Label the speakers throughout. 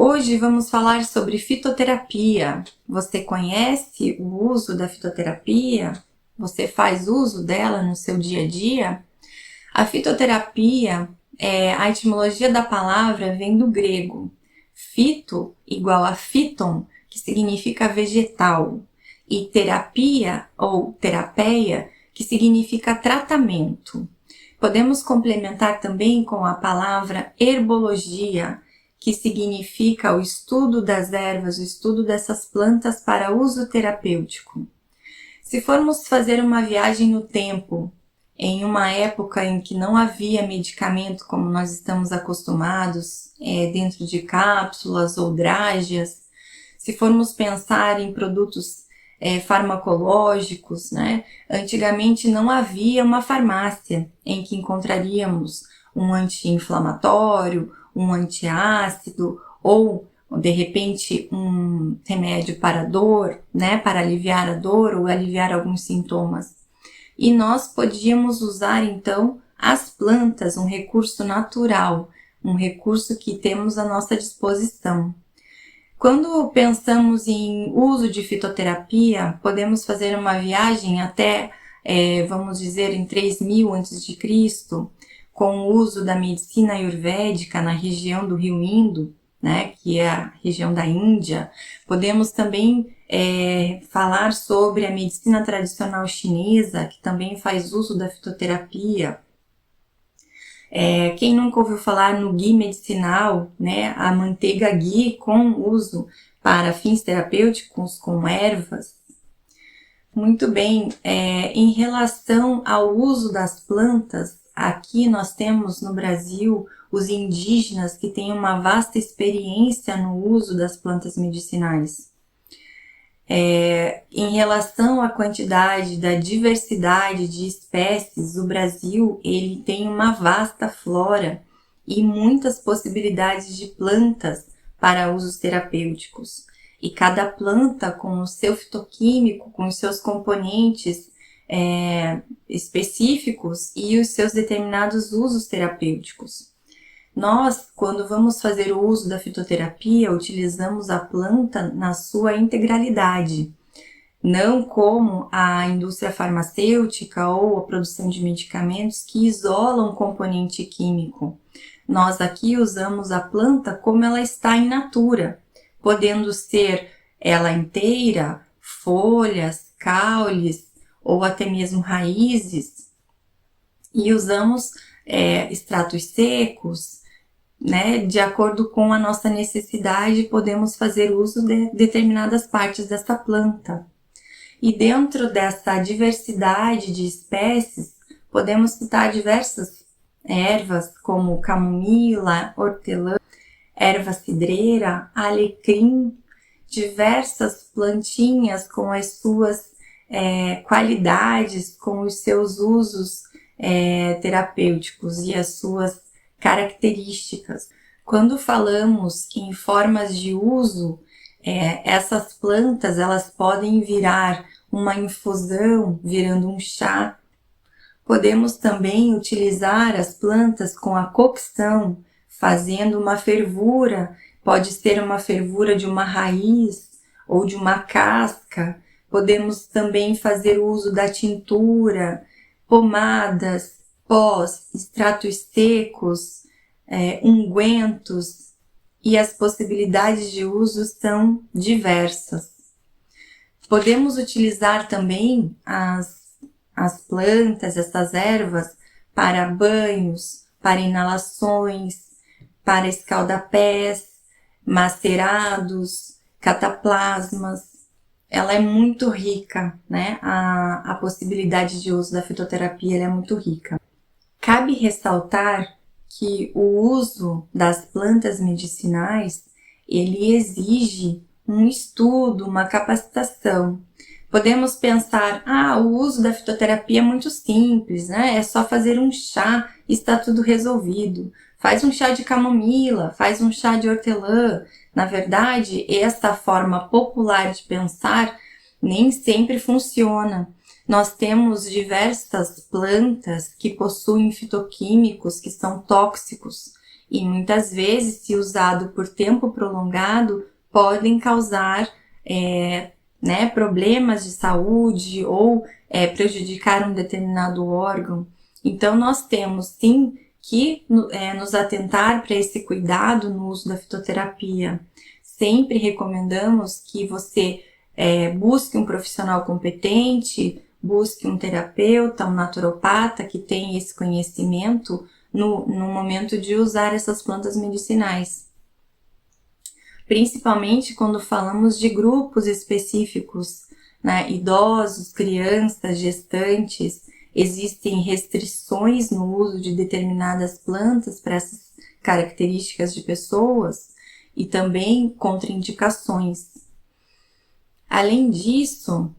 Speaker 1: Hoje vamos falar sobre fitoterapia. Você conhece o uso da fitoterapia? Você faz uso dela no seu dia a dia? A fitoterapia, a etimologia da palavra vem do grego. Fito igual a phyton, que significa vegetal, e terapia ou terapeia, que significa tratamento. Podemos complementar também com a palavra herbologia, que significa o estudo das ervas, o estudo dessas plantas para uso terapêutico. Se formos fazer uma viagem no tempo, em uma época em que não havia medicamento como nós estamos acostumados, dentro de cápsulas ou drágeas, se formos pensar em produtos farmacológicos, né? Antigamente não havia uma farmácia em que encontraríamos um anti-inflamatório, um antiácido ou, de repente, um remédio para dor, né? Para aliviar a dor ou aliviar alguns sintomas. E nós podíamos usar, então, as plantas, um recurso natural, um recurso que temos à nossa disposição. Quando pensamos em uso de fitoterapia, podemos fazer uma viagem até, vamos dizer, em 3000 a.C., com o uso da medicina ayurvédica na região do Rio Indo, né, que é a região da Índia. Podemos também falar sobre a medicina tradicional chinesa, que também faz uso da fitoterapia. Quem nunca ouviu falar no ghee medicinal, né, a manteiga ghee com uso para fins terapêuticos com ervas? Muito bem, em relação ao uso das plantas, aqui nós temos no Brasil os indígenas que têm uma vasta experiência no uso das plantas medicinais. Em relação à quantidade da diversidade de espécies, o Brasil ele tem uma vasta flora e muitas possibilidades de plantas para usos terapêuticos. E cada planta com o seu fitoquímico, com os seus componentes específicos e os seus determinados usos terapêuticos. Nós, quando vamos fazer o uso da fitoterapia, utilizamos a planta na sua integralidade, não como a indústria farmacêutica ou a produção de medicamentos que isolam um componente químico. Nós aqui usamos a planta como ela está in natura, podendo ser ela inteira, folhas, caules ou até mesmo raízes, e usamos extratos secos, né, de acordo com a nossa necessidade, podemos fazer uso de determinadas partes dessa planta. E dentro dessa diversidade de espécies, podemos citar diversas ervas, como camomila, hortelã, erva cidreira, alecrim, diversas plantinhas com as suas qualidades, com os seus usos terapêuticos e as suas características. Quando falamos em formas de uso, essas plantas elas podem virar uma infusão, virando um chá. Podemos também utilizar as plantas com a cocção, fazendo uma fervura, pode ser uma fervura de uma raiz ou de uma casca. Podemos também fazer uso da tintura, pomadas, pós, extratos secos, ungüentos, e as possibilidades de uso são diversas. Podemos utilizar também as plantas, essas ervas, para banhos, para inalações, para escaldapés, macerados, cataplasmas. Ela é muito rica, né? A possibilidade de uso da fitoterapia é muito rica. Cabe ressaltar que o uso das plantas medicinais, ele exige um estudo, uma capacitação. Podemos pensar, o uso da fitoterapia é muito simples, né? É só fazer um chá e está tudo resolvido. Faz um chá de camomila, faz um chá de hortelã. Na verdade, essa forma popular de pensar nem sempre funciona. Nós temos diversas plantas que possuem fitoquímicos que são tóxicos e muitas vezes, se usado por tempo prolongado, podem causar problemas de saúde ou prejudicar um determinado órgão. Então, nós temos sim que nos atentar para esse cuidado no uso da fitoterapia. Sempre recomendamos que você busque um profissional competente, busque um terapeuta, um naturopata que tenha esse conhecimento no momento de usar essas plantas medicinais. Principalmente quando falamos de grupos específicos, né? Idosos, crianças, gestantes, existem restrições no uso de determinadas plantas para essas características de pessoas e também contraindicações. Além disso,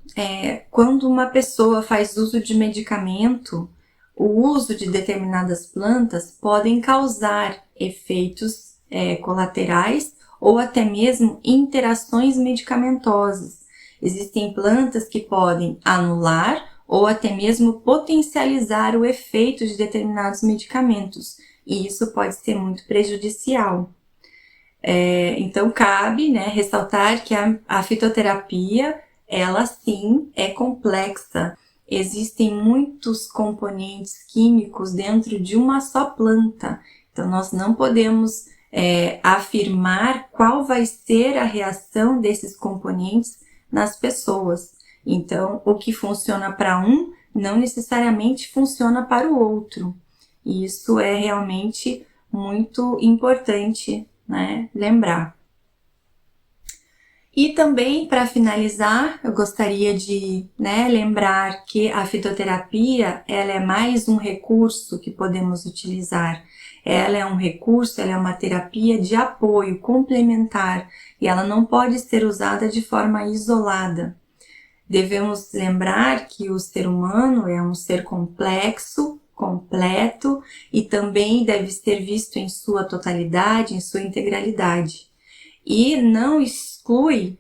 Speaker 1: quando uma pessoa faz uso de medicamento, o uso de determinadas plantas podem causar efeitos colaterais ou até mesmo interações medicamentosas. Existem plantas que podem anular ou até mesmo potencializar o efeito de determinados medicamentos, e isso pode ser muito prejudicial. Então, cabe ressaltar que a fitoterapia, ela sim é complexa. Existem muitos componentes químicos dentro de uma só planta. Então, nós não podemos afirmar qual vai ser a reação desses componentes nas pessoas. Então, o que funciona para um não necessariamente funciona para o outro. E isso é realmente muito importante, né, lembrar. E também, para finalizar, eu gostaria de lembrar que a fitoterapia, ela é mais um recurso que podemos utilizar. Ela é um recurso, ela é uma terapia de apoio complementar e ela não pode ser usada de forma isolada. Devemos lembrar que o ser humano é um ser complexo, completo e também deve ser visto em sua totalidade, em sua integralidade. E não exclui,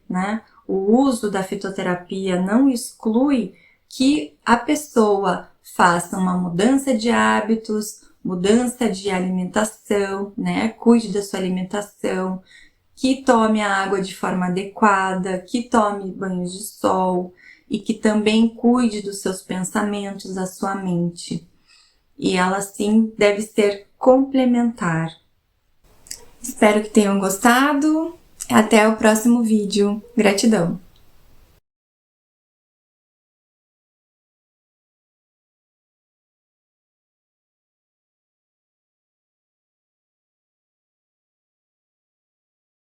Speaker 1: o uso da fitoterapia não exclui que a pessoa faça uma mudança de hábitos, mudança de alimentação, cuide da sua alimentação, que tome a água de forma adequada, que tome banhos de sol e que também cuide dos seus pensamentos, da sua mente. E ela sim deve ser complementar. Espero que tenham gostado. Até o próximo vídeo. Gratidão!